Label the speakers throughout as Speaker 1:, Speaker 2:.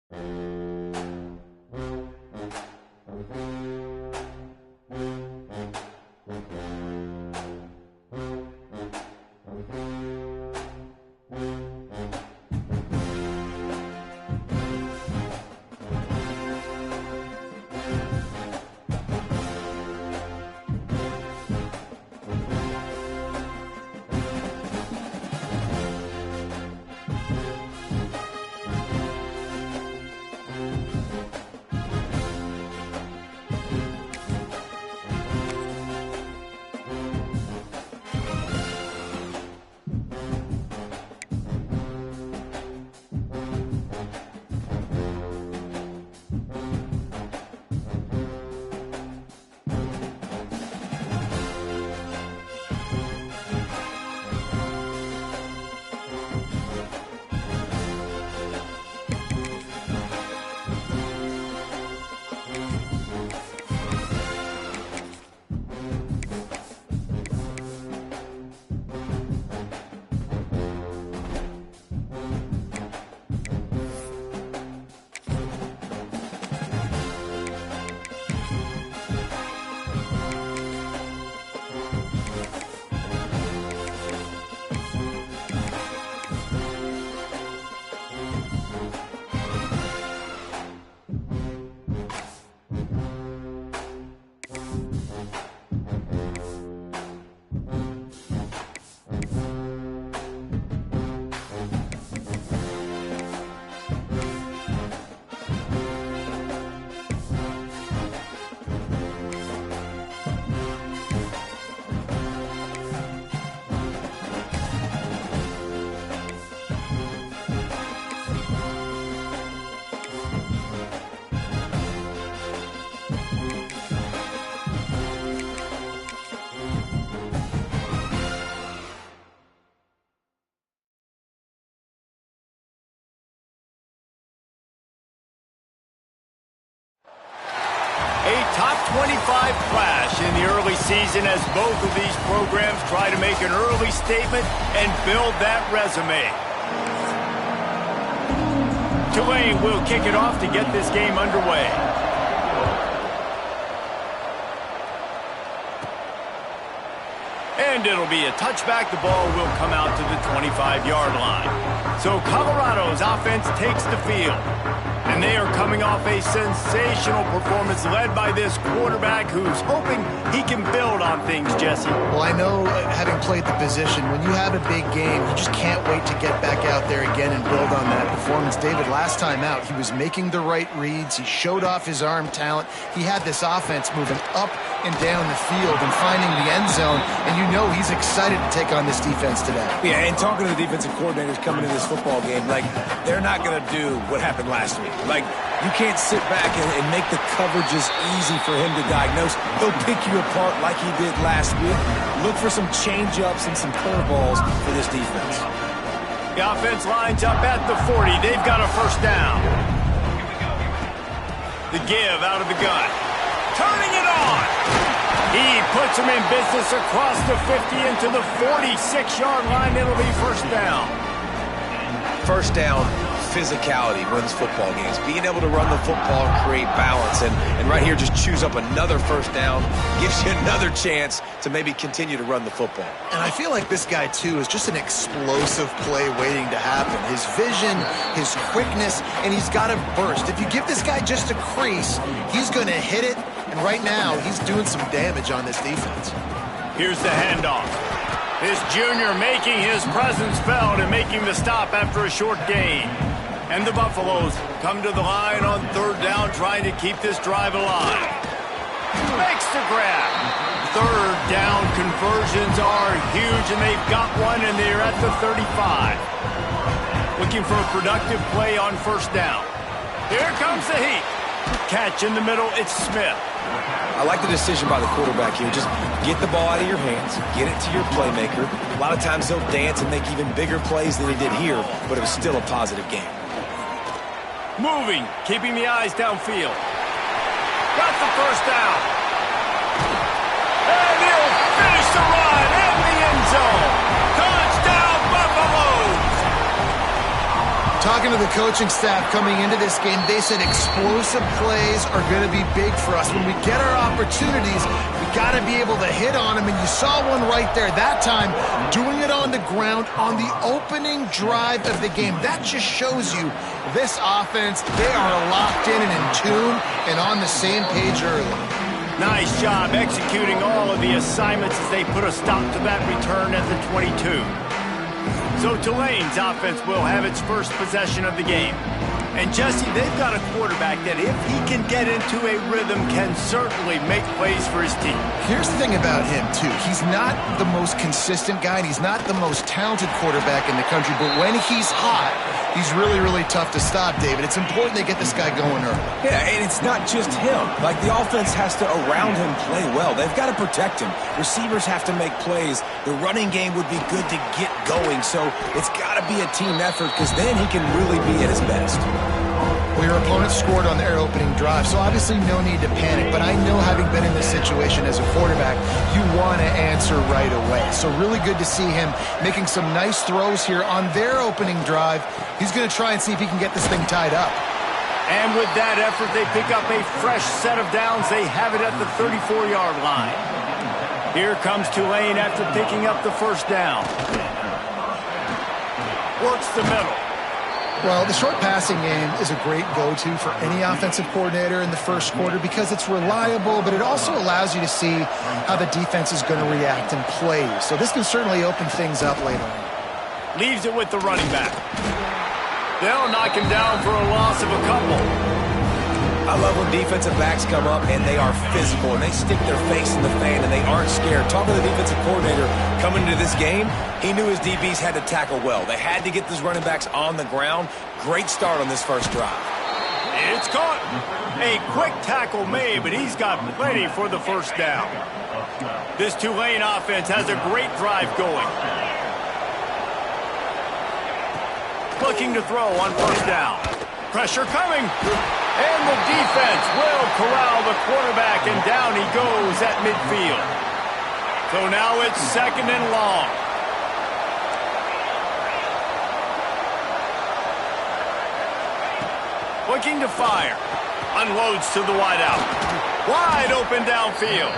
Speaker 1: A top 25 clash in the early season as both of these programs try to make an early statement and build that resume. Tulane will kick it off to get this game underway. And it'll be a touchback. The ball will come out to the 25-yard line. So Colorado's offense takes the field. And they are coming off a sensational performance led by this quarterback who's hoping he can build on things, Jesse.
Speaker 2: Well, I know, having played the position, when you have a big game, you just can't wait to get back out there again and build on that performance. David, last time out, he was making the right reads. He showed off his arm talent. He had this offense moving up and down the field and finding the end zone. And you know he's excited to take on this defense today.
Speaker 3: Yeah, and talking to the defensive coordinators coming into this football game, like, they're not going to do what happened last week. Like, you can't sit back and make the coverages easy for him to diagnose. He'll pick you apart like he did last week. Look for some change-ups and some curveballs for this defense.
Speaker 1: The offense lines up at the 40. They've got a first down. The give out of the gun. Turning it on. He puts him in business across the 50 into the 46-yard line. It'll be first down.
Speaker 3: First down, physicality wins football games. Being able to run the football and create balance. And right here, just choose up another first down. Gives you another chance to maybe continue to run the football.
Speaker 2: And I feel like this guy, too, is just an explosive play waiting to happen. His vision, his quickness, and he's got a burst. If you give this guy just a crease, he's going to hit it. And right now, he's doing some damage on this defense.
Speaker 1: Here's the handoff. This junior making his presence felt and making the stop after a short gain. And the Buffaloes come to the line on third down, trying to keep this drive alive. Makes the grab. Third down conversions are huge, and they've got one, and they're at the 35. Looking for a productive play on first down. Here comes the heat. Catch in the middle, it's Smith.
Speaker 3: I like the decision by the quarterback here. Just get the ball out of your hands, get it to your playmaker. A lot of times he'll dance and make even bigger plays than he did here, but it was still a positive game.
Speaker 1: Moving, keeping the eyes downfield. Got the first down. And he'll finish the run in the end zone. Touchdown, Buffaloes!
Speaker 2: Talking to the coaching staff coming into this game, they said explosive plays are going to be big for us. When we get our opportunities, we got to be able to hit on them, and you saw one right there. That time, doing it on the ground on the opening drive of the game. That just shows you this offense, they are locked in and in tune and on the same page early.
Speaker 1: Nice job executing all of the assignments as they put a stop to that return at the 22. So Tulane's offense will have its first possession of the game. And Jesse, they've got a quarterback that if he can get into a rhythm can certainly make plays for his team.
Speaker 2: Here's the thing about him, too. He's not the most consistent guy, and he's not the most talented quarterback in the country, but when he's hot, he's really, really tough to stop, David. It's important they get this guy going early.
Speaker 3: Yeah, and it's not just him. Like, the offense has to, around him, play well. They've got to protect him. Receivers have to make plays. The running game would be good to get going, so it's got to be a team effort because then he can really be at his best.
Speaker 2: Well, your opponent scored on their opening drive, so obviously no need to panic. But I know, having been in this situation as a quarterback, you want to answer right away. So really good to see him making some nice throws here on their opening drive. He's going to try and see if he can get this thing tied up.
Speaker 1: And with that effort, they pick up a fresh set of downs. They have it at the 34-yard line. Here comes Tulane after picking up the first down. Works the middle.
Speaker 2: Well, the short passing game is a great go-to for any offensive coordinator in the first quarter because it's reliable, but it also allows you to see how the defense is going to react and play. So this can certainly open things up later on.
Speaker 1: Leaves it with the running back. They'll knock him down for a loss of a couple.
Speaker 3: I love when defensive backs come up and they are physical and they stick their face in the fan and they aren't scared. Talking to the defensive coordinator coming into this game, he knew his DBs had to tackle well. They had to get those running backs on the ground. Great start on this first drive.
Speaker 1: It's caught. A quick tackle made, but he's got plenty for the first down. This Tulane offense has a great drive going. Looking to throw on first down. Pressure coming. And the defense will corral the quarterback, and down he goes at midfield. So now it's second and long. Looking to fire. Unloads to the wideout. Wide open downfield.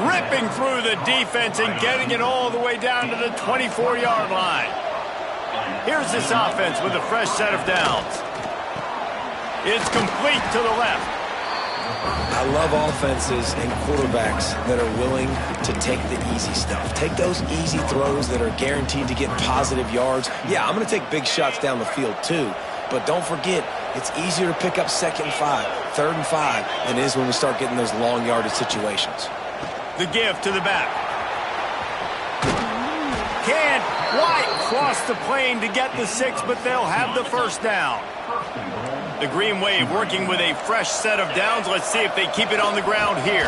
Speaker 1: Ripping through the defense and getting it all the way down to the 24-yard line. Here's this offense with a fresh set of downs. It's complete to the left.
Speaker 3: I love offenses and quarterbacks that are willing to take the easy stuff. Take those easy throws that are guaranteed to get positive yards. Yeah, I'm going to take big shots down the field too. But don't forget, it's easier to pick up 2nd and 5, 3rd and 5 than it is when we start getting those long yardage situations.
Speaker 1: The give to the back. Can't quite cross the plane to get the 6, but they'll have the first down. The Green Wave working with a fresh set of downs. Let's see if they keep it on the ground here.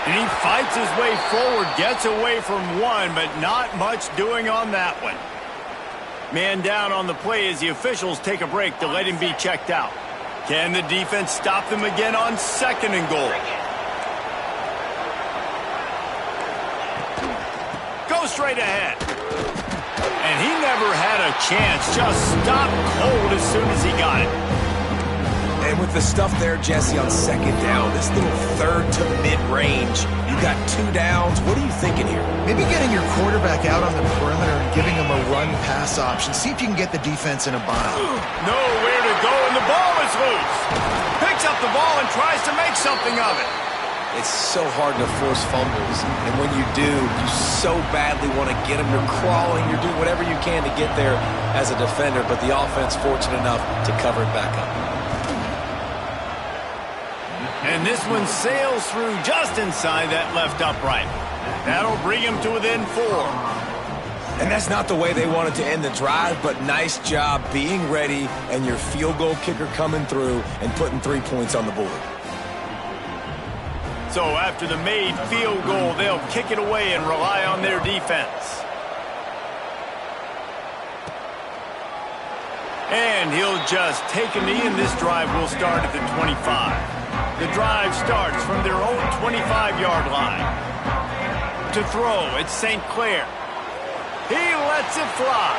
Speaker 1: And he fights his way forward, gets away from one, but not much doing on that one. Man down on the play as the officials take a break to let him be checked out. Can the defense stop them again on 2nd and goal? Go straight ahead. And he never had a chance. Just stopped cold as soon as he got it.
Speaker 3: And with the stuff there, Jesse, on 2nd down, this little 3rd to mid-range, you got 2 downs. What are you thinking here?
Speaker 2: Maybe getting your quarterback out on the perimeter and giving him a run-pass option. See if you can get the defense in a bind.
Speaker 1: Nowhere to go, and the ball is loose. Picks up the ball and tries to make something of it.
Speaker 3: It's so hard to force fumbles, and when you do, you so badly want to get them. You're crawling, you're doing whatever you can to get there as a defender, but the offense fortunate enough to cover it back up.
Speaker 1: And this one sails through just inside that left upright. That'll bring him to within 4.
Speaker 3: And that's not the way they wanted to end the drive, but nice job being ready and your field goal kicker coming through and putting 3 points on the board.
Speaker 1: So after the made field goal, they'll kick it away and rely on their defense. And he'll just take a knee, and this drive will start at the 25. The drive starts from their own 25-yard line. To throw, it's St. Clair. He lets it fly.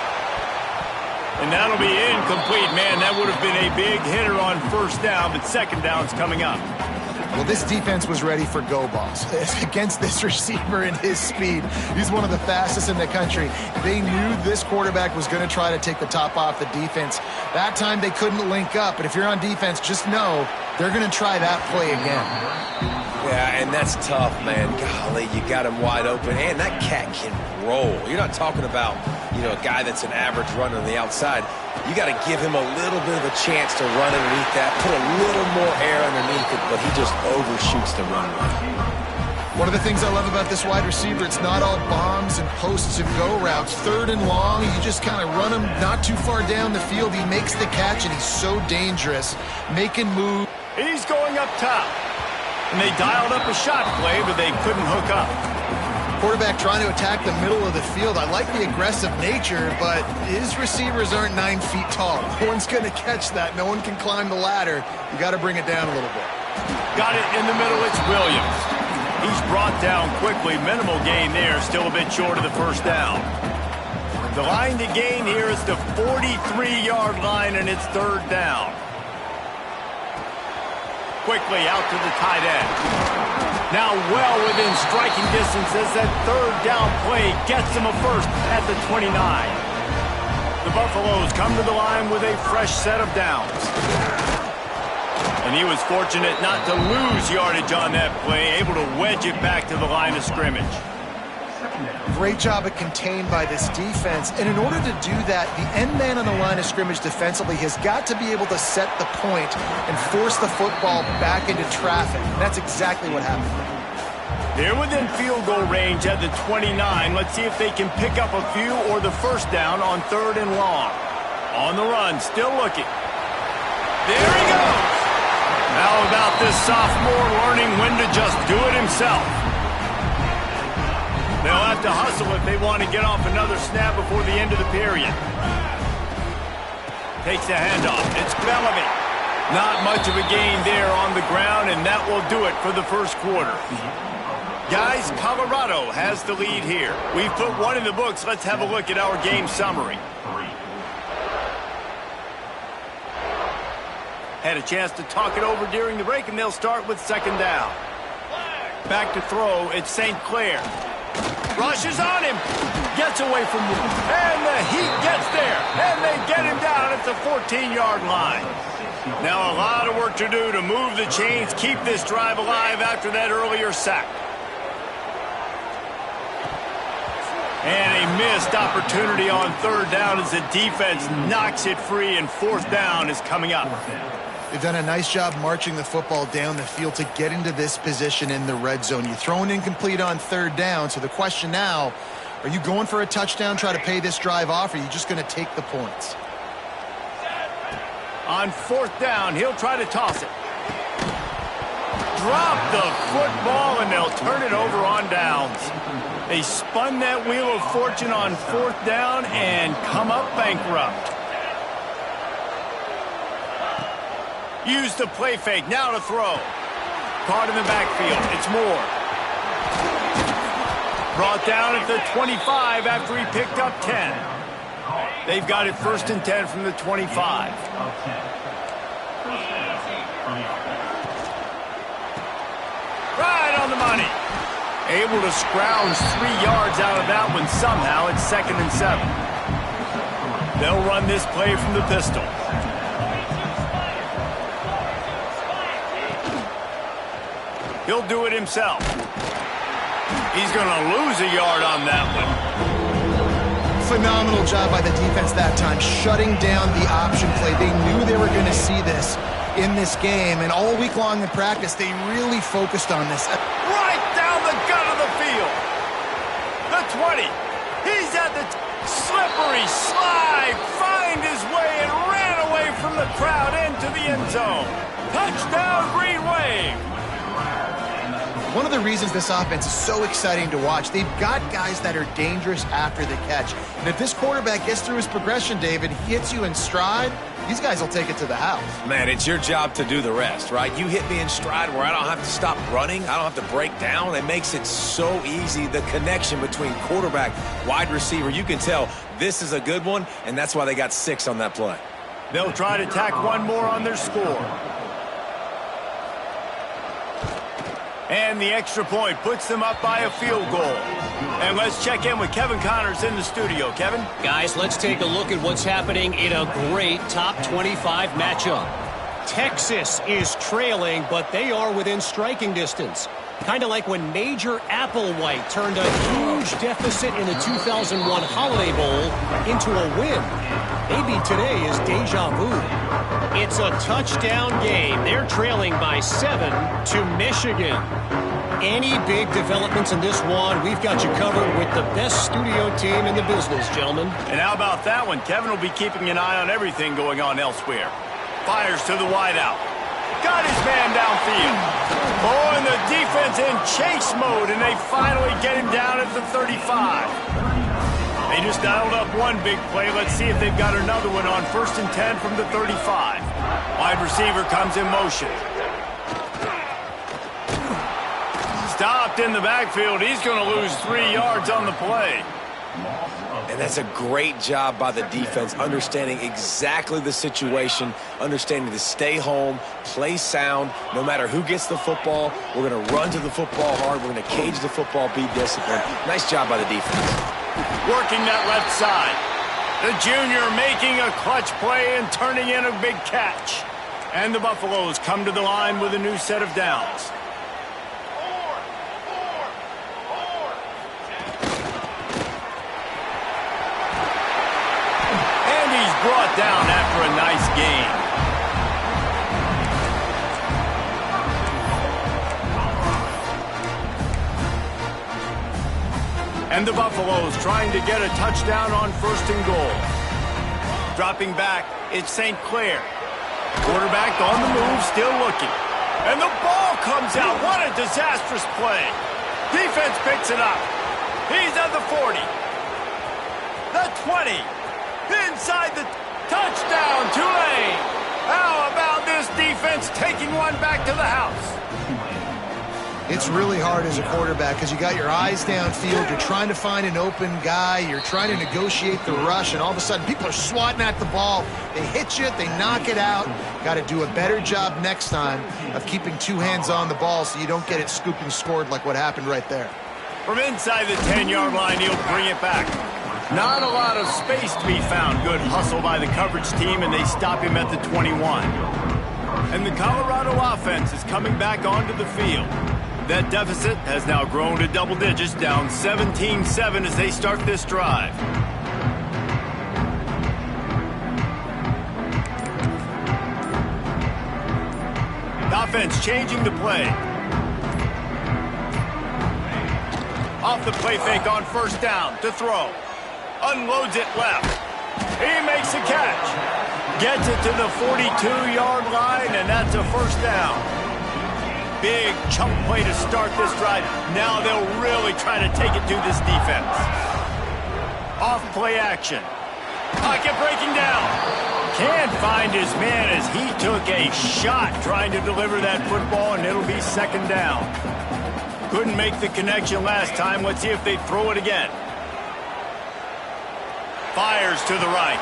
Speaker 1: And that'll be incomplete. Man, that would have been a big hitter on first down, but second down's coming up.
Speaker 2: Well, this defense was ready for go balls against this receiver and his speed. He's one of the fastest in the country. They knew this quarterback was going to try to take the top off the defense. That time they couldn't link up, but if you're on defense, just know they're going to try that play again.
Speaker 3: Yeah, and that's tough, man. Golly, you got him wide open, and that cat can roll. You're not talking about, a guy that's an average runner on the outside. You got to give him a little bit of a chance to run underneath that, put a little more air underneath it, but he just overshoots the runway.
Speaker 2: One of the things I love about this wide receiver, it's not all bombs and posts and go routes. Third and long, you just kind of run him not too far down the field. He makes the catch, and he's so dangerous, making moves.
Speaker 1: He's going up top. And they dialed up a shot play, but they couldn't hook up.
Speaker 2: Quarterback trying to attack the middle of the field. I like the aggressive nature, but his receivers aren't 9 feet tall. No one's going to catch that. No one can climb the ladder. You got to bring it down a little bit.
Speaker 1: Got it in the middle. It's Williams. He's brought down quickly. Minimal gain there. Still a bit short of the first down. The line to gain here is the 43-yard line, and it's third down. Quickly out to the tight end. Now well within striking distance as that third down play gets him a first at the 29. The Buffaloes come to the line with a fresh set of downs. And he was fortunate not to lose yardage on that play, able to wedge it back to the line of scrimmage.
Speaker 2: Great job at contained by this defense. And in order to do that, the end man on the line of scrimmage defensively has got to be able to set the point and force the football back into traffic. And that's exactly what happened.
Speaker 1: They're within field goal range at the 29. Let's see if they can pick up a few or the first down on third and long. On the run, still looking. There he goes. How about this sophomore learning when to just do it himself? They'll have to hustle if they want to get off another snap before the end of the period. Takes the handoff. It's Bellamy. Not much of a gain there on the ground, and that will do it for the first quarter. Guys, Colorado has the lead here. We've put one in the books. Let's have a look at our game summary. Had a chance to talk it over during the break, and they'll start with second down. Back to throw. It's St. Clair. Rushes on him. Gets away from him. And the Heat gets there. And they get him down at the 14-yard line. Now a lot of work to do to move the chains, keep this drive alive after that earlier sack. And a missed opportunity on third down as the defense knocks it free, and fourth down is coming up.
Speaker 2: They've done a nice job marching the football down the field to get into this position in the red zone. You throw an incomplete on third down, so the question now, are you going for a touchdown, try to pay this drive off, or are you just going to take the points?
Speaker 1: On fourth down, he'll try to toss it. Drop the football, and they'll turn it over on downs. They spun that wheel of fortune on fourth down and come up bankrupt. Use the play fake. Now to throw. Caught in the backfield. It's Moore. Brought down at the 25 after he picked up 10. They've got it first and 10 from the 25. Right on the money. Able to scrounge 3 yards out of that one somehow. It's second and 7. They'll run this play from the pistol. He'll do it himself. He's going to lose a yard on that one.
Speaker 2: Phenomenal job by the defense that time, shutting down the option play. They knew they were going to see this in this game, and all week long in practice, they really focused on this.
Speaker 1: Right down the gut of the field. The 20. He's at the slippery slide, find his way, and ran away from the crowd into the end zone. Touchdown, Green Wave.
Speaker 2: one of the reasons this offense is so exciting to watch. They've got guys that are dangerous after the catch. And if this quarterback gets through his progression, David, he hits you in stride, these guys will take it to the house.
Speaker 3: Man, it's your job to do the rest, right? You hit me in stride where I don't have to stop running. I don't have to break down. It makes it so easy, the connection between quarterback, wide receiver. You can tell this is a good one, and that's why they got 6 on that play.
Speaker 1: They'll try to tack one more on their score. And the extra point puts them up by a field goal. And let's check in with Kevin Connors in the studio. Kevin?
Speaker 4: Guys, let's take a look at what's happening in a great top 25 matchup. Texas is trailing, but they are within striking distance. Kind of like when Major Applewhite turned a huge deficit in the 2001 Holiday Bowl into a win. Maybe today is deja vu. It's a touchdown game. They're trailing by 7 to Michigan. Any big developments in this one, we've got you covered with the best studio team in the business, gentlemen.
Speaker 1: And how about that one? Kevin will be keeping an eye on everything going on elsewhere. Fires to the wideout. Got his man downfield. Oh, and the defense in chase mode, and they finally get him down at the 35. They just dialed up one big play. Let's see if they've got another one on 1st and 10 from the 35. Wide receiver comes in motion. Stopped in the backfield. He's going to lose 3 yards on the play.
Speaker 3: And that's a great job by the defense, understanding exactly the situation, understanding to stay home, play sound. No matter who gets the football, we're going to run to the football hard. We're going to cage the football, be disciplined. Nice job by the defense.
Speaker 1: Working that left side. The junior making a clutch play and turning in a big catch. And the Buffaloes come to the line with a new set of downs. And he's brought down after a nice gain. And the Buffaloes trying to get a touchdown on 1st and goal. Dropping back, it's St. Clair. Quarterback on the move, still looking. And the ball comes out. What a disastrous play. Defense picks it up. He's at the 40. The 20. Inside the touchdown, Tulane. How about this defense taking one back to the house?
Speaker 2: It's really hard as a quarterback because you got your eyes downfield. You're trying to find an open guy. You're trying to negotiate the rush, and all of a sudden people are swatting at the ball. They hit you. They knock it out. Got to do a better job next time of keeping 2 hands on the ball so you don't get it scooped and scored like what happened right there.
Speaker 1: From inside the 10-yard line, he'll bring it back. Not a lot of space to be found. Good hustle by the coverage team, and they stop him at the 21. And the Colorado offense is coming back onto the field. That deficit has now grown to double digits, down 17-7 as they start this drive. The offense changing the play. Off the play fake on 1st down to throw. Unloads it left. He makes a catch. Gets it to the 42-yard line, and that's a 1st down. Big chunk play to start this drive. Now they'll really try to take it to this defense. Off play action. Pocket breaking down. Can't find his man as he took a shot trying to deliver that football, and it'll be 2nd down. Couldn't make the connection last time. Let's see if they throw it again. Fires to the right.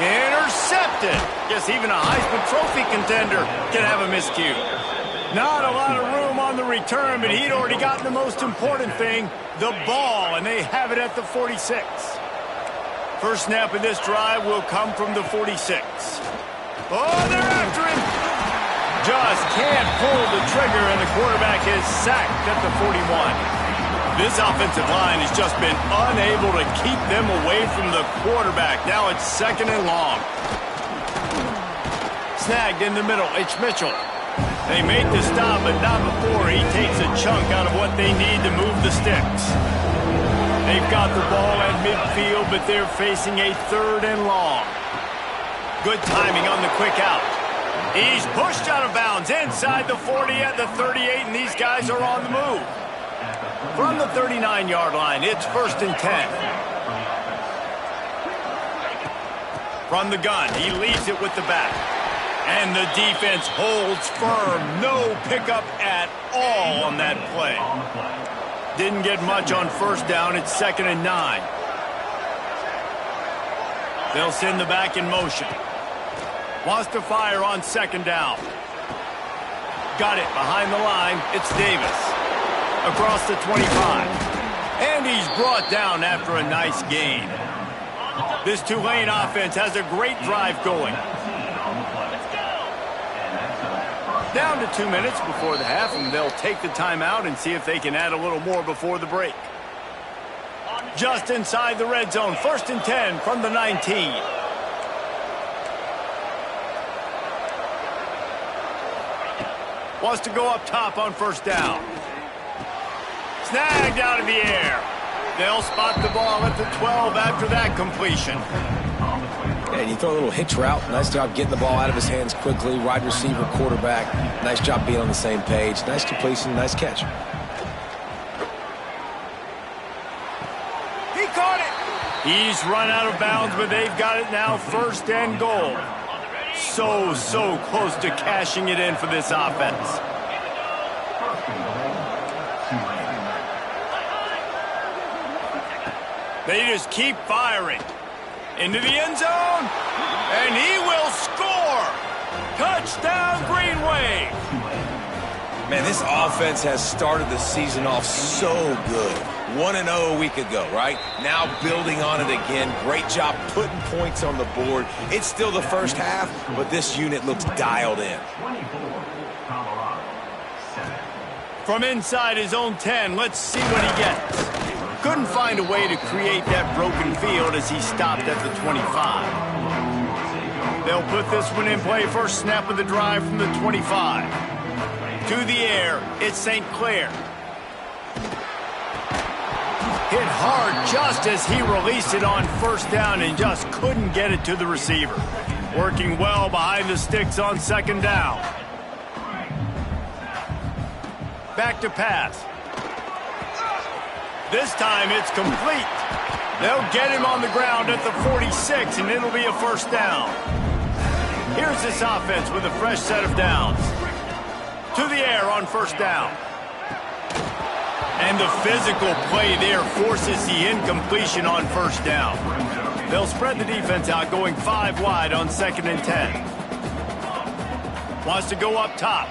Speaker 1: Intercepted. Guess even a Heisman Trophy contender can have a miscue. Not a lot of room on the return, but he'd already gotten the most important thing, the ball, and they have it at the 46. First snap of this drive will come from the 46. Oh, they're after him. Just can't pull the trigger, and the quarterback is sacked at the 41. This offensive line has just been unable to keep them away from the quarterback. Now it's 2nd and long. Snagged in the middle. It's Mitchell. They make the stop, but not before he takes a chunk out of what they need to move the sticks. They've got the ball at midfield, but they're facing a 3rd and long. Good timing on the quick out. He's pushed out of bounds inside the 40 at the 38, and these guys are on the move. From the 39-yard line, it's 1st and 10. From the gun, he leaves it with the back. And the defense holds firm. No pickup at all on that play. Didn't get much on 1st down. It's 2nd and 9. They'll send the back in motion. Wants to fire on 2nd down. Got it behind the line. It's Davis. Across the 25. And he's brought down after a nice gain. This Tulane offense has a great drive going. Down to 2 minutes before the half, and they'll take the timeout and see if they can add a little more before the break. Just inside the red zone, 1st and 10 from the 19. Wants to go up top on 1st down. Snagged out of the air. They'll spot the ball at the 12 after that completion.
Speaker 3: And you throw a little hitch route. Nice job getting the ball out of his hands quickly. Wide receiver, quarterback. Nice job being on the same page. Nice completion, nice catch.
Speaker 1: He caught it. He's run out of bounds, but they've got it now 1st and goal. So close to cashing it in for this offense. They just keep firing. Into the end zone, and he will score! Touchdown, Green Wave!
Speaker 3: Man, this offense has started the season off so good. 1-0 a week ago, right? Now building on it again. Great job putting points on the board. It's still the first half, but this unit looks dialed in.
Speaker 1: From inside his own 10, let's see what he gets. Couldn't find a way to create that broken field as he stopped at the 25. They'll put this one in play. First snap of the drive from the 25. To the air, it's St. Clair. Hit hard just as he released it on 1st down and just couldn't get it to the receiver. Working well behind the sticks on 2nd down. Back to pass. This time it's complete. They'll get him on the ground at the 46, and it'll be a 1st down. Here's this offense with a fresh set of downs. To the air on 1st down. And the physical play there forces the incompletion on 1st down. They'll spread the defense out, going 5 wide on 2nd and 10. Wants to go up top.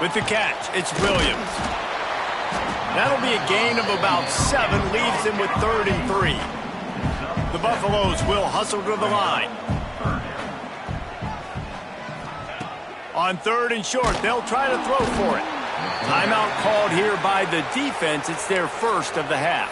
Speaker 1: With the catch, it's Williams. That'll be a gain of about 7, leaves him with 3rd and 3. The Buffaloes will hustle to the line. On 3rd and short, they'll try to throw for it. Timeout called here by the defense. It's their 1st of the half.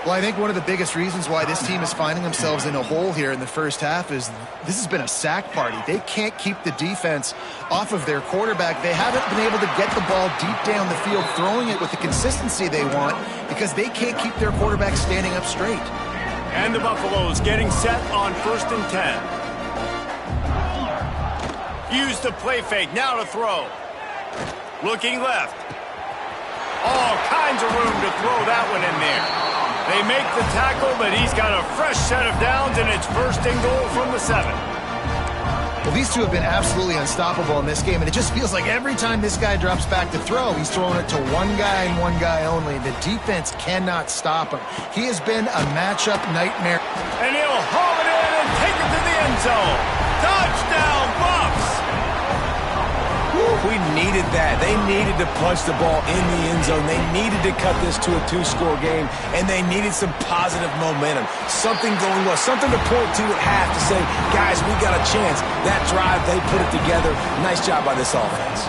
Speaker 2: Well, I think one of the biggest reasons why this team is finding themselves in a hole here in the first half is this has been a sack party. They can't keep the defense off of their quarterback. They haven't been able to get the ball deep down the field, throwing it with the consistency they want because they can't keep their quarterback standing up straight.
Speaker 1: And the Buffaloes getting set on 1st and 10. Use the play fake, now to throw. Looking left. All kinds of room to throw that one in there. They make the tackle, but he's got a fresh set of downs, and it's 1st and goal from the 7.
Speaker 2: Well, these two have been absolutely unstoppable in this game, and it just feels like every time this guy drops back to throw, he's throwing it to one guy and one guy only. The defense cannot stop him. He has been a matchup nightmare.
Speaker 1: And he'll haul it in and take it to the end zone. Touchdown, Buffs!
Speaker 3: We needed that. They needed to punch the ball in the end zone. They needed to cut this to a 2-score game, and they needed some positive momentum. Something going well, something to point to at half to say, guys, we got a chance. That drive, they put it together. Nice job by this offense.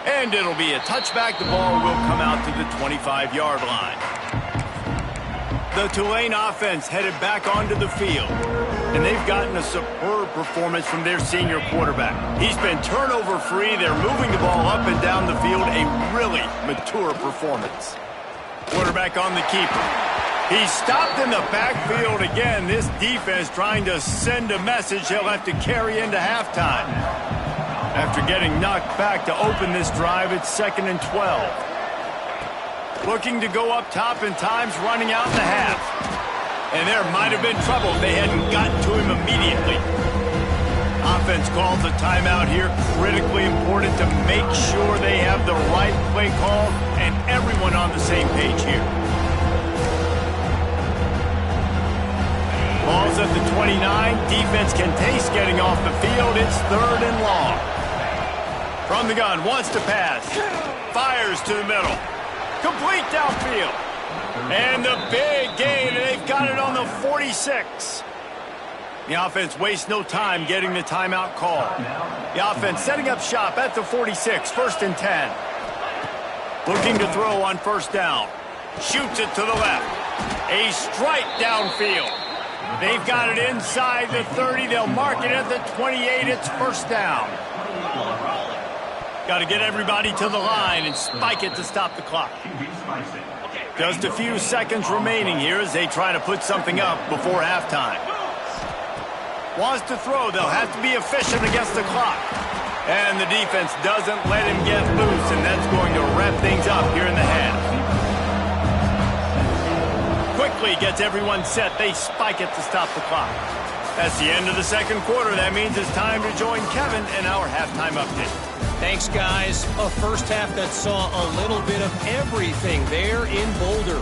Speaker 1: And it'll be a touchback. The ball will come out to the 25-yard line. The Tulane offense headed back onto the field, and they've gotten a superb performance from their senior quarterback. He's been turnover-free. They're moving the ball up and down the field. A really mature performance. Quarterback on the keeper. He's stopped in the backfield again. This defense trying to send a message he'll have to carry into halftime. After getting knocked back to open this drive, it's 2nd and 12. Looking to go up top and time's running out in the half. And there might have been trouble if they hadn't gotten to him immediately. Offense calls a timeout here. Critically important to make sure they have the right play call and everyone on the same page here. Ball's at the 29. Defense can taste getting off the field. It's 3rd and long. From the gun, wants to pass. Fires to the middle. Complete downfield. And the big gain. They've got it on the 46. The offense wastes no time getting the timeout call. The offense setting up shop at the 46. 1st and 10. Looking to throw on 1st down. Shoots it to the left. A strike downfield. They've got it inside the 30. They'll mark it at the 28. It's 1st down. Got to get everybody to the line and spike it to stop the clock. Just a few seconds remaining here as they try to put something up before halftime. Wants to throw. They'll have to be efficient against the clock. And the defense doesn't let him get loose, and that's going to wrap things up here in the half. Quickly gets everyone set. They spike it to stop the clock. That's the end of the 2nd quarter. That means it's time to join Kevin in our halftime update.
Speaker 4: Thanks, guys. A first half that saw a little bit of everything there in Boulder.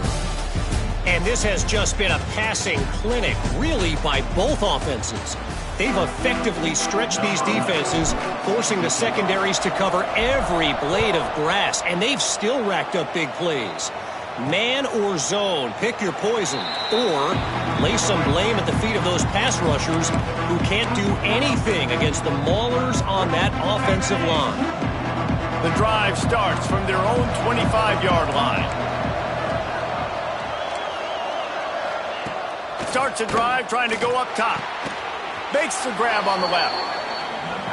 Speaker 4: And this has just been a passing clinic, really, by both offenses. They've effectively stretched these defenses, forcing the secondaries to cover every blade of grass, and they've still racked up big plays. Man or zone, pick your poison, or lay some blame at the feet of those pass rushers who can't do anything against the maulers on that offensive line.
Speaker 1: The drive starts from their own 25-yard line. Starts a drive trying to go up top. Makes the grab on the left.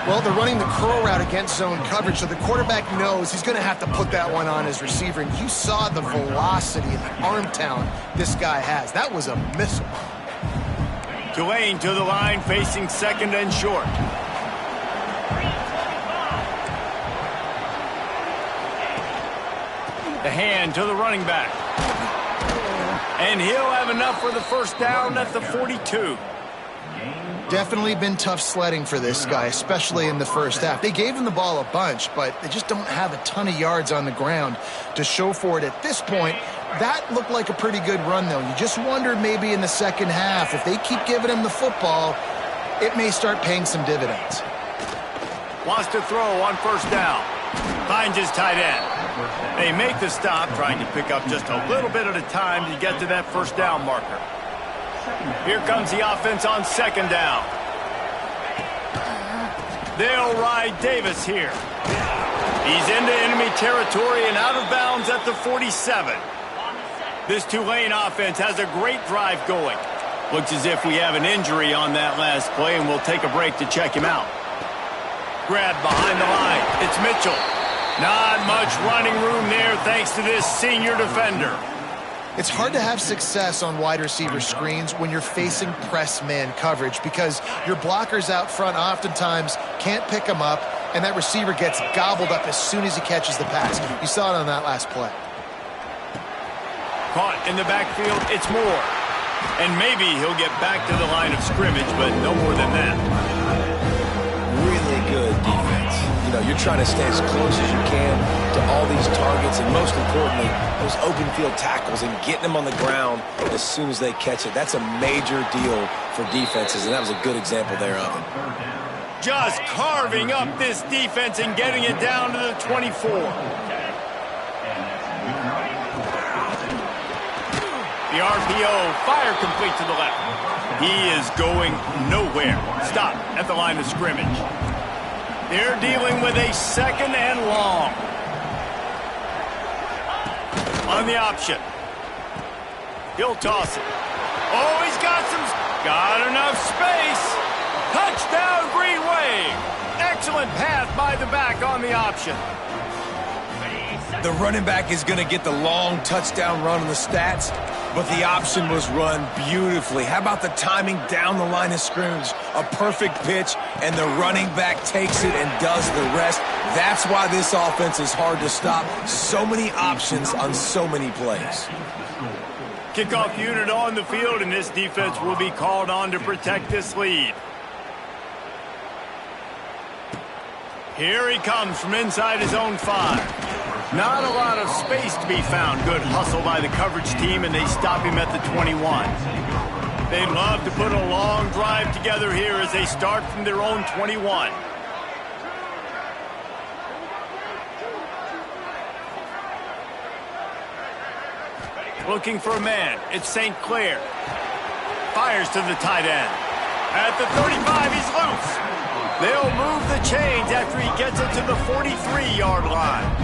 Speaker 2: Well, they're running the curl route against zone coverage, so the quarterback knows he's going to have to put that one on his receiver. And you saw the velocity and the arm talent this guy has. That was a missile.
Speaker 1: Tulane to the line, facing 2nd and short. The hand to the running back. And he'll have enough for the 1st down at the 42.
Speaker 2: Definitely been tough sledding for this guy, especially in the first half. They gave him the ball a bunch, but they just don't have a ton of yards on the ground to show for it at this point. That looked like a pretty good run, though. You just wonder maybe in the second half, if they keep giving him the football, it may start paying some dividends.
Speaker 1: Wants to throw on 1st down. Finds his tight end. They make the stop, trying to pick up just a little bit at a time to get to that 1st down marker. Here comes the offense on 2nd down. They'll ride Davis here. He's into enemy territory and out of bounds at the 47. This Tulane offense has a great drive going. Looks as if we have an injury on that last play, and we'll take a break to check him out. Grab behind the line. It's Mitchell. Not much running room there thanks to this senior defender.
Speaker 2: It's hard to have success on wide receiver screens when you're facing press man coverage because your blockers out front oftentimes can't pick them up, and that receiver gets gobbled up as soon as he catches the pass. You saw it on that last play.
Speaker 1: Caught in the backfield, it's Moore. And maybe he'll get back to the line of scrimmage, but no more than that.
Speaker 3: Really good defense. You know, you're trying to stay as close as you can to all these targets, and most importantly, those open field tackles and getting them on the ground as soon as they catch it. That's a major deal for defenses, and that was a good example there of it.
Speaker 1: Just carving up this defense and getting it down to the 24. The RPO, fire complete to the left. He is going nowhere. Stop at the line of scrimmage. They're dealing with a 2nd and long. On the option. He'll toss it. Oh, he's got enough space. Touchdown, Green Wave. Excellent pass by the back on the option.
Speaker 3: the running back is going to get the long touchdown run on the stats, but the option was run beautifully. How about the timing down the line of scrimmage? A perfect pitch, and the running back takes it and does the rest. That's why this offense is hard to stop. So many options on so many plays.
Speaker 1: Kickoff unit on the field, and this defense will be called on to protect this lead. Here he comes from inside his own 5. Not a lot of space to be found. Good hustle by the coverage team, and they stop him at the 21. They'd love to put a long drive together here as they start from their own 21. Looking for a man. It's St. Clair. Fires to the tight end. At the 35, he's loose. They'll move the chains after he gets it to the 43-yard line.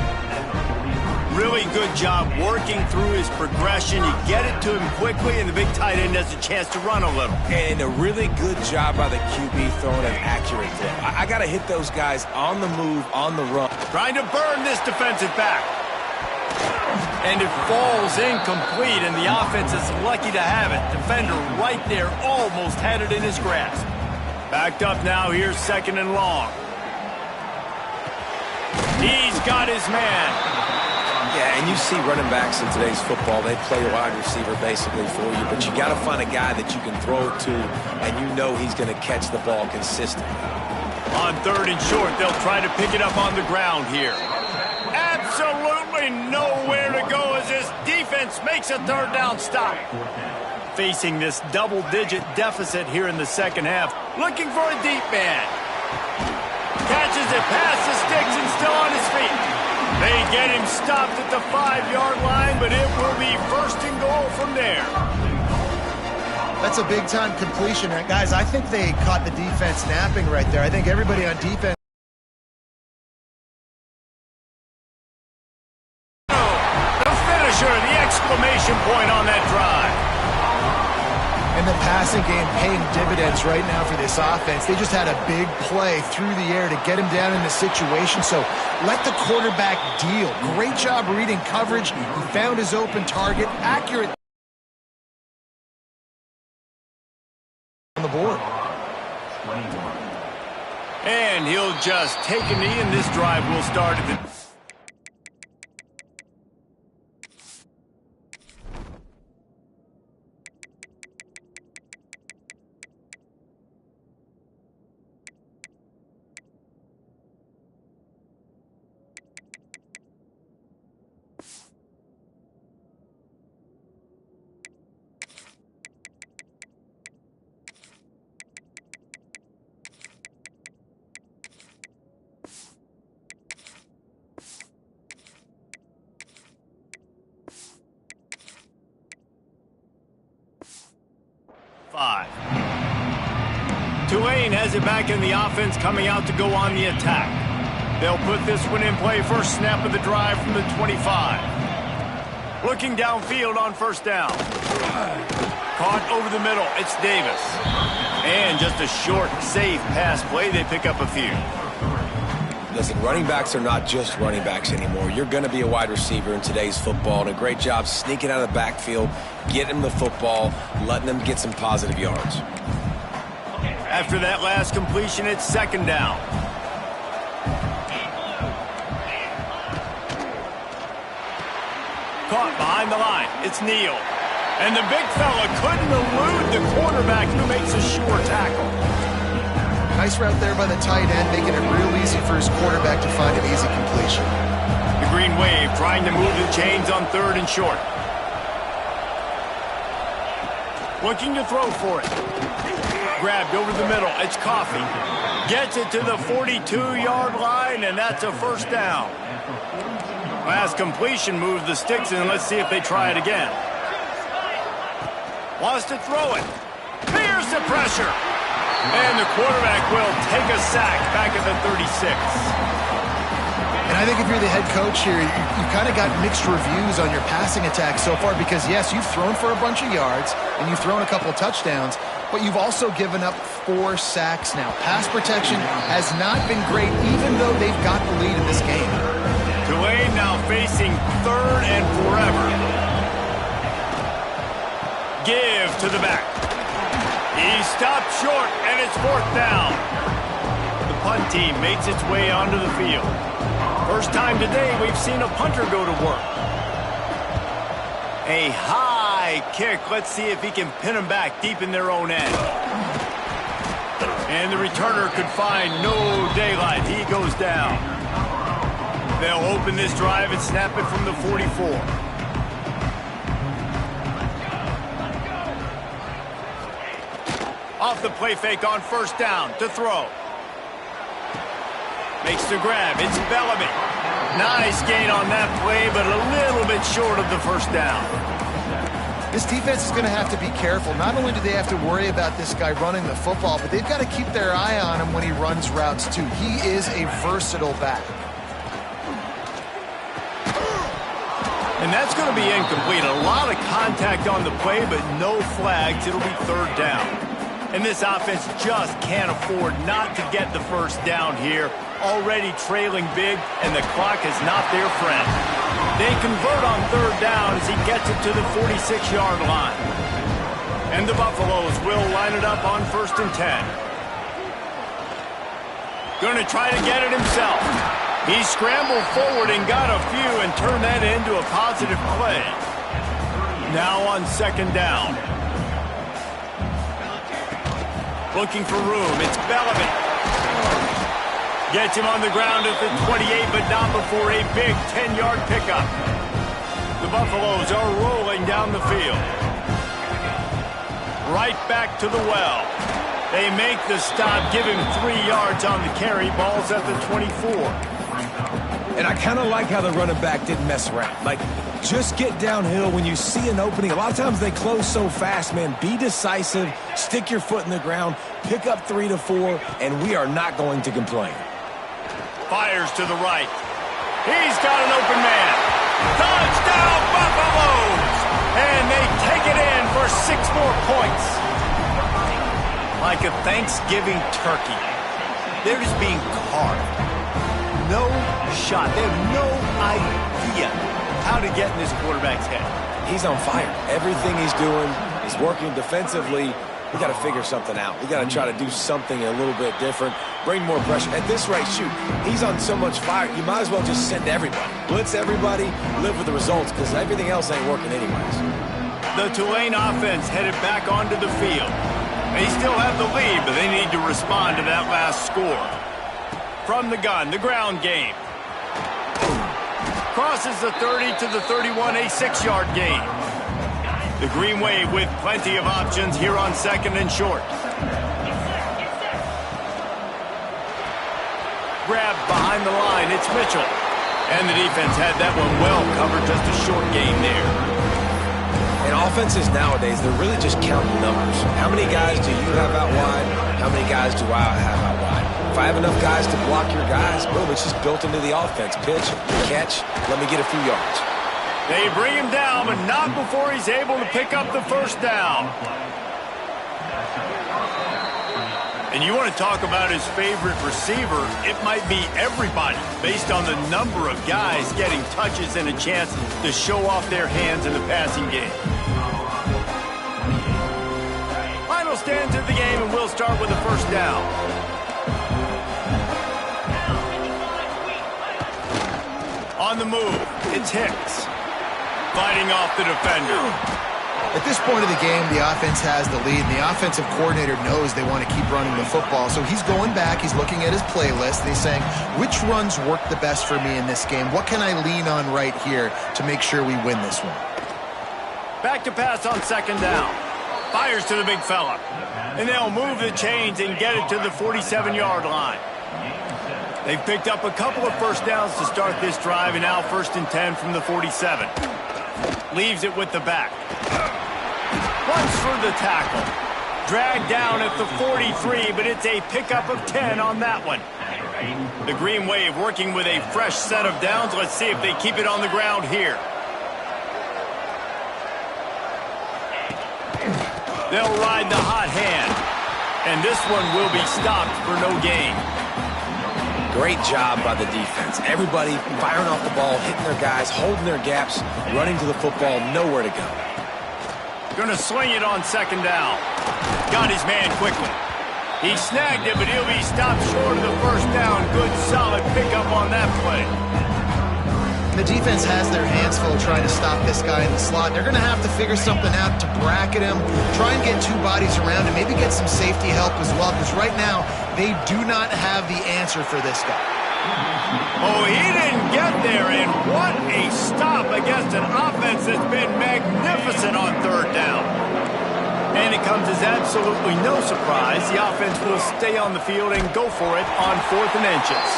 Speaker 1: Really good job working through his progression. You get it to him quickly, and the big tight end has a chance to run a little.
Speaker 3: And a really good job by the QB throwing an accurate throw. I got to hit those guys on the move, on the run.
Speaker 1: Trying to burn this defensive back. And it falls incomplete, and the offense is lucky to have it. Defender right there almost had it in his grasp. Backed up now, here's 2nd and long. He's got his man.
Speaker 3: Yeah, and you see running backs in today's football, they play wide receiver basically for you, but you got to find a guy that you can throw it to, and you know he's going to catch the ball consistently.
Speaker 1: On 3rd and short, they'll try to pick it up on the ground here. Absolutely nowhere to go as this defense makes a 3rd down stop. Facing this double-digit deficit here in the 2nd half, looking for a deep man. Catches it past the sticks and still on his feet. They get him stopped at the 5-yard line, but it will be 1st and goal from there.
Speaker 2: That's a big-time completion. Guys, I think they caught the defense napping right there. I think everybody on defense.
Speaker 1: The exclamation point on that drive.
Speaker 2: And the passing game paying dividends right now for this offense. They just had a big play through the air to get him down in the situation. So let the quarterback deal. Great job reading coverage. He found his open target. Accurate on the board.
Speaker 1: And he'll just take a knee, and this drive will start at the... Tulane has it back in the offense, coming out to go on the attack. They'll put this one in play. First snap of the drive from the 25. Looking downfield on 1st down. Caught over the middle. It's Davis. And just a short, safe pass play. They pick up a few.
Speaker 3: Listen, running backs are not just running backs anymore. You're going to be a wide receiver in today's football, and a great job sneaking out of the backfield, getting them the football, letting them get some positive yards.
Speaker 1: After that last completion, it's 2nd down. Caught behind the line. It's Neal. And the big fella couldn't elude the quarterback who makes a sure tackle.
Speaker 2: Nice route there by the tight end, making it real easy for his quarterback to find an easy completion.
Speaker 1: The Green Wave trying to move the chains on 3rd and short. Looking to throw for it. Grabbed over the middle. It's Coffee. Gets it to the 42-yard line, and that's a 1st down. Last completion moved the sticks, and let's see if they try it again. Wants to throw it. Fears the pressure. And the quarterback will take a sack back at the 36.
Speaker 2: And I think if you're the head coach here, you've kind of got mixed reviews on your passing attack so far because, yes, you've thrown for a bunch of yards and you've thrown a couple of touchdowns, but you've also given up 4 sacks now. Pass protection has not been great, even though they've got the lead in this game.
Speaker 1: Tulane Tulane now facing third and forever. Give to the back. He stopped short, and it's fourth down. The punt team makes its way onto the field. First time today we've seen a punter go to work. A high kick. Let's see if he can pin them back deep in their own end. And the returner could find no daylight. He goes down. They'll open this drive and snap it from the 44. Off the play fake on first down to throw. Makes the grab. It's Bellamy. Nice gain on that play, but a little bit short of the first down.
Speaker 2: This defense is going to have to be careful. Not only do they have to worry about this guy running the football, but they've got to keep their eye on him when he runs routes too. He is a versatile back.
Speaker 1: And that's going to be incomplete. A lot of contact on the play, but no flags. It'll be third down. And this offense just can't afford not to get the first down here. Already trailing big, and the clock is not their friend. They convert on third down as he gets it to the 46-yard line. And the Buffaloes will line it up on 1st and 10. Going to try to get it himself. He scrambled forward and got a few and turned that into a positive play. Now on 2nd down. Looking for room. It's Bellamy. Gets him on the ground at the 28, but not before a big 10-yard pickup. The Buffaloes are rolling down the field. Right back to the well. They make the stop, give him 3 yards on the carry. Ball's at the 24.
Speaker 3: And I kind of like how the running back didn't mess around. Like, just get downhill when you see an opening. A lot of times they close so fast, man. Be decisive, stick your foot in the ground, pick up 3 to 4, and we are not going to complain.
Speaker 1: Fires to the right. He's got an open man. Touchdown, Buffaloes! And they take it in for 6 more points. Like a Thanksgiving turkey. They're just being carved. No shot. They have no idea how to get in this quarterback's head.
Speaker 3: He's on fire. Everything he's doing is working defensively. We got to figure something out. We got to try to do something a little bit different. Bring more pressure. At this rate, shoot, he's on so much fire, you might as well just send everybody. Blitz everybody, live with the results, because everything else ain't working anyways.
Speaker 1: The Tulane offense headed back onto the field. They still have the lead, but they need to respond to that last score. From the gun, the ground game. Crosses the 30 to the 31, a 6-yard gain. The Green Wave with plenty of options here on 2nd and short. Grab behind the line, it's Mitchell. And the defense had that one well covered, just a short gain there.
Speaker 3: And offenses nowadays, they're really just counting numbers. How many guys do you have out wide? How many guys do I have out wide? If I have enough guys to block your guys, boom, it's just built into the offense. Pitch, catch, let me get a few yards.
Speaker 1: They bring him down, but not before he's able to pick up the first down. And you want to talk about his favorite receiver, it might be everybody, based on the number of guys getting touches and a chance to show off their hands in the passing game. Final stands of the game, and we'll start with the first down. On the move, it's Hicks. Fighting off the defender.
Speaker 2: At this point of the game, the offense has the lead, and the offensive coordinator knows they want to keep running the football. So he's going back, he's looking at his playlist, and he's saying, which runs work the best for me in this game? What can I lean on right here to make sure we win this one?
Speaker 1: Back to pass on 2nd down. Fires to the big fella. And they'll move the chains and get it to the 47-yard line. They've picked up a couple of first downs to start this drive, and now 1st and 10 from the 47. Leaves it with the back. Runs for the tackle. Dragged down at the 43, but it's a pickup of 10 on that one. The Green Wave working with a fresh set of downs. Let's see if they keep it on the ground here. They'll ride the hot hand. And this one will be stopped for no gain.
Speaker 3: Great job by the defense. Everybody firing off the ball, hitting their guys, holding their gaps, running to the football, nowhere to go.
Speaker 1: Gonna swing it on second down. Got his man quickly. He snagged it, but he'll be stopped short of the first down. Good, solid pickup on that play.
Speaker 2: The defense has their hands full trying to stop this guy in the slot. They're going to have to figure something out to bracket him, try and get two bodies around him, maybe get some safety help as well, because right now they do not have the answer for this guy.
Speaker 1: Oh, he didn't get there, and what a stop against an offense that's been magnificent on third down. And it comes as absolutely no surprise. The offense will stay on the field and go for it on 4th and inches.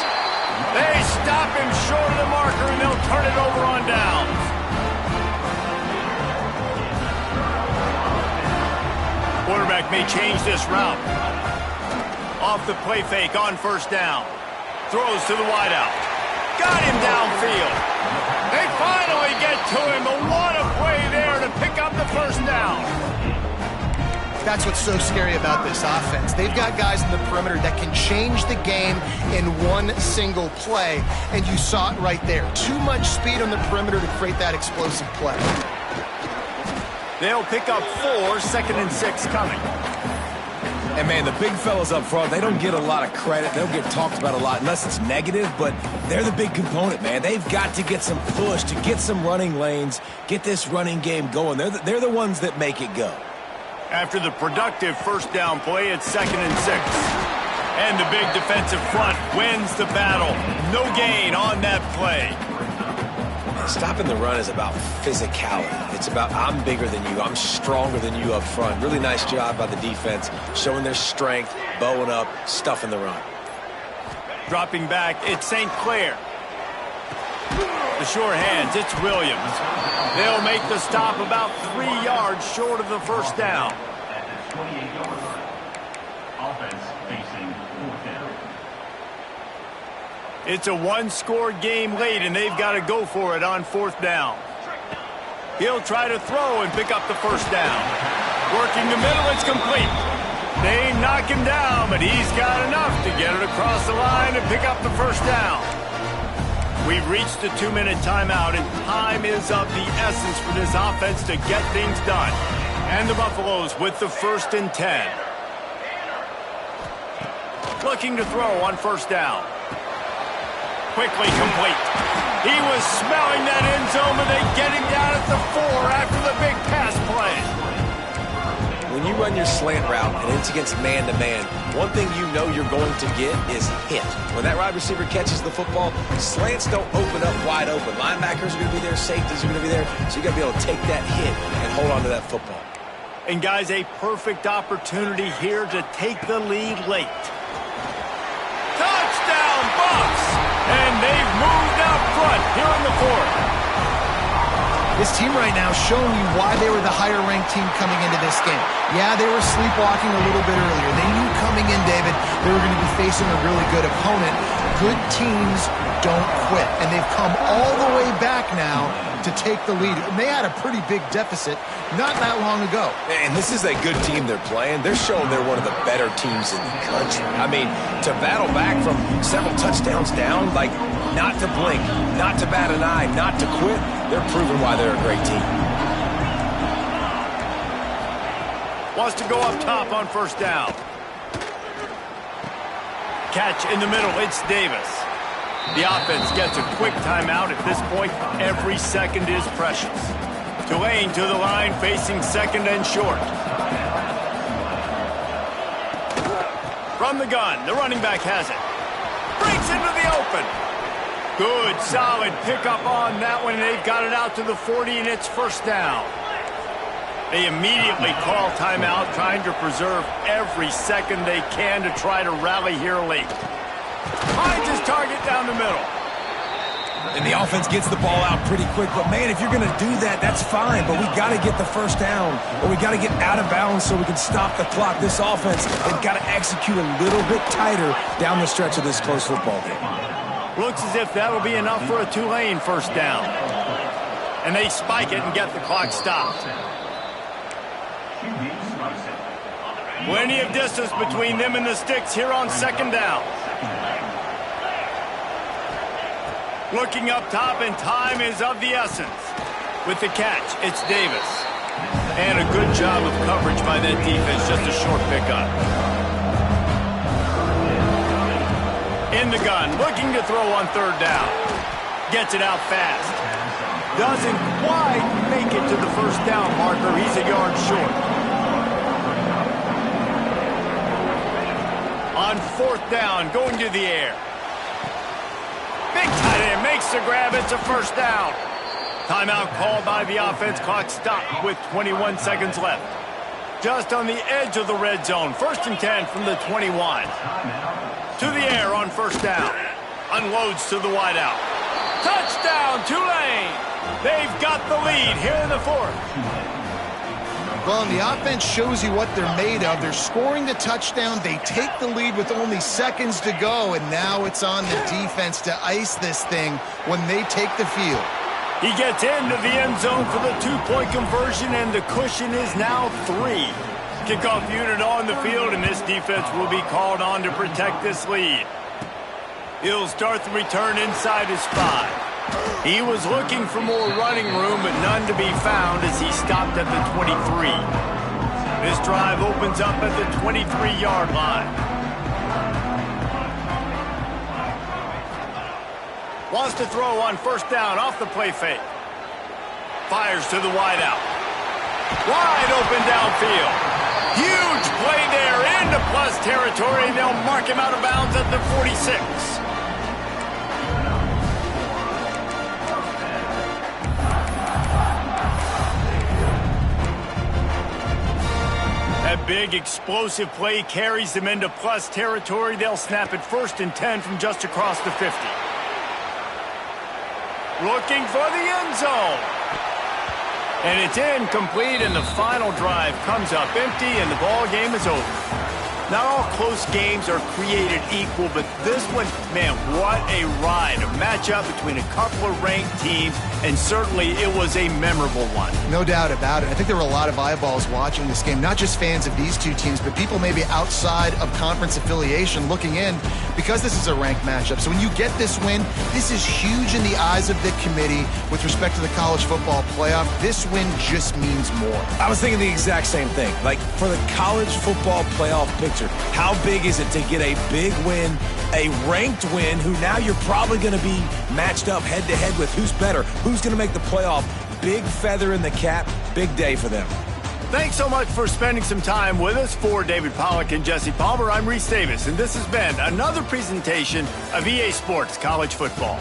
Speaker 1: They stop him short of the marker, and they'll turn it over on downs. Quarterback may change this route. Off the play fake on first down. Throws to the wideout. Got him downfield. They finally get to him, but what a play there to pick up the first down.
Speaker 2: That's what's so scary about this offense. They've got guys in the perimeter that can change the game in one single play, and you saw it right there. Too much speed on the perimeter to create that explosive play.
Speaker 1: They'll pick up 4, 2nd and 6 coming.
Speaker 3: And, man, the big fellas up front, they don't get a lot of credit. They don't get talked about a lot unless it's negative, but they're the big component, man. They've got to get some push, to get some running lanes, get this running game going. They're the ones that make it go.
Speaker 1: After the productive first down play, it's 2nd and 6. And the big defensive front wins the battle. No gain on that play.
Speaker 3: Stopping the run is about physicality. It's about I'm bigger than you, I'm stronger than you up front. Really nice job by the defense, showing their strength, bowing up, stuffing the run.
Speaker 1: Dropping back, it's St. Clair. The sure hands, it's Williams. They'll make the stop about 3 yards short of the first down. It's a one-score game late, and they've got to go for it on 4th down. He'll try to throw and pick up the first down. Working the middle, it's complete. They knock him down, but he's got enough to get it across the line and pick up the first down. We've reached the 2-minute timeout, and time is of the essence for this offense to get things done. And the Buffaloes with the 1st and 10. Looking to throw on first down. Quickly complete. He was smelling that end zone, and they get him down at the 4 after the big pass play.
Speaker 3: When you run your slant route and it's against man-to-man, one thing you know you're going to get is hit. When that wide receiver catches the football, slants don't open up wide open. Linebackers are going to be there, safeties are going to be there, so you got to be able to take that hit and hold on to that football.
Speaker 1: And guys, a perfect opportunity here to take the lead late. Touchdown, Bucs! And they've moved out front here in the 4th.
Speaker 2: This team right now is showing you why they were the higher-ranked team coming into this game. Yeah, they were sleepwalking a little bit earlier. They knew coming in, David, they were going to be facing a really good opponent. Good teams don't quit, and they've come all the way back now to take the lead. And they had a pretty big deficit not that long ago.
Speaker 3: And this is a good team they're playing. They're showing they're one of the better teams in the country. I mean, to battle back from several touchdowns down, like not to blink, not to bat an eye, not to quit, they're proving why they're a great team.
Speaker 1: Wants to go up top on first down. Catch in the middle, it's Davis. The offense gets a quick timeout. At this point, every second is precious. Tulane to the line, facing 2nd and short. From the gun, the running back has it. Breaks into the open. Good, solid pickup on that one. They've got it out to the 40, and it's first down. They immediately call timeout, trying to preserve every second they can to try to rally here late. Finds his target down the middle.
Speaker 3: And the offense gets the ball out pretty quick. But, man, if you're going to do that, that's fine. But we got to get the first down, or we got to get out of bounds so we can stop the clock. This offense, they've got to execute a little bit tighter down the stretch of this close football game.
Speaker 1: Looks as if that'll be enough for a Tulane first down. And they spike it and get the clock stopped. Plenty of distance between them and the sticks here on second down. Looking up top, and time is of the essence. With the catch, it's Davis. And a good job of coverage by that defense, just a short pickup. In the gun, looking to throw on third down. Gets it out fast. Doesn't quite make it to the first down marker. He's a yard short. On fourth down, going to the air. Big tight end makes the grab. It's a first down. Timeout called by the offense. Clock stopped with 21 seconds left. Just on the edge of the red zone. 1st and 10 from the 21. To the air on first down. Unloads to the wideout. Touchdown, Tulane! They've got the lead here in the fourth.
Speaker 2: Well, and the offense shows you what they're made of. They're scoring the touchdown. They take the lead with only seconds to go, and now it's on the defense to ice this thing when they take the field.
Speaker 1: He gets into the end zone for the 2-point conversion, and the cushion is now 3. Kickoff unit on the field, and this defense will be called on to protect this lead. He'll start the return inside his 5. He was looking for more running room, but none to be found as he stopped at the 23. This drive opens up at the 23-yard line. Wants to throw on first down off the play fake. Fires to the wideout. Wide open downfield. Huge play there into plus territory. They'll mark him out of bounds at the 46. That big explosive play carries them into plus territory. They'll snap it 1st and 10 from just across the 50. Looking for the end zone. And it's incomplete, and the final drive comes up empty, and the ball game is over. Not all close games are created equal, but this one, man, what a ride. A matchup between a couple of ranked teams, and certainly it was a memorable one.
Speaker 2: No doubt about it. I think there were a lot of eyeballs watching this game, not just fans of these two teams, but people maybe outside of conference affiliation looking in because this is a ranked matchup. So when you get this win, this is huge in the eyes of the committee with respect to the college football playoff. This win just means more.
Speaker 3: I was thinking the exact same thing. Like, for the college football playoff picture, how big is it to get a big win, a ranked win, who now you're probably going to be matched up head-to-head with who's better, who's going to make the playoff. Big feather in the cap, big day for them.
Speaker 1: Thanks so much for spending some time with us. For David Pollack and Jesse Palmer, I'm Reese Davis, and this has been another presentation of EA Sports College Football.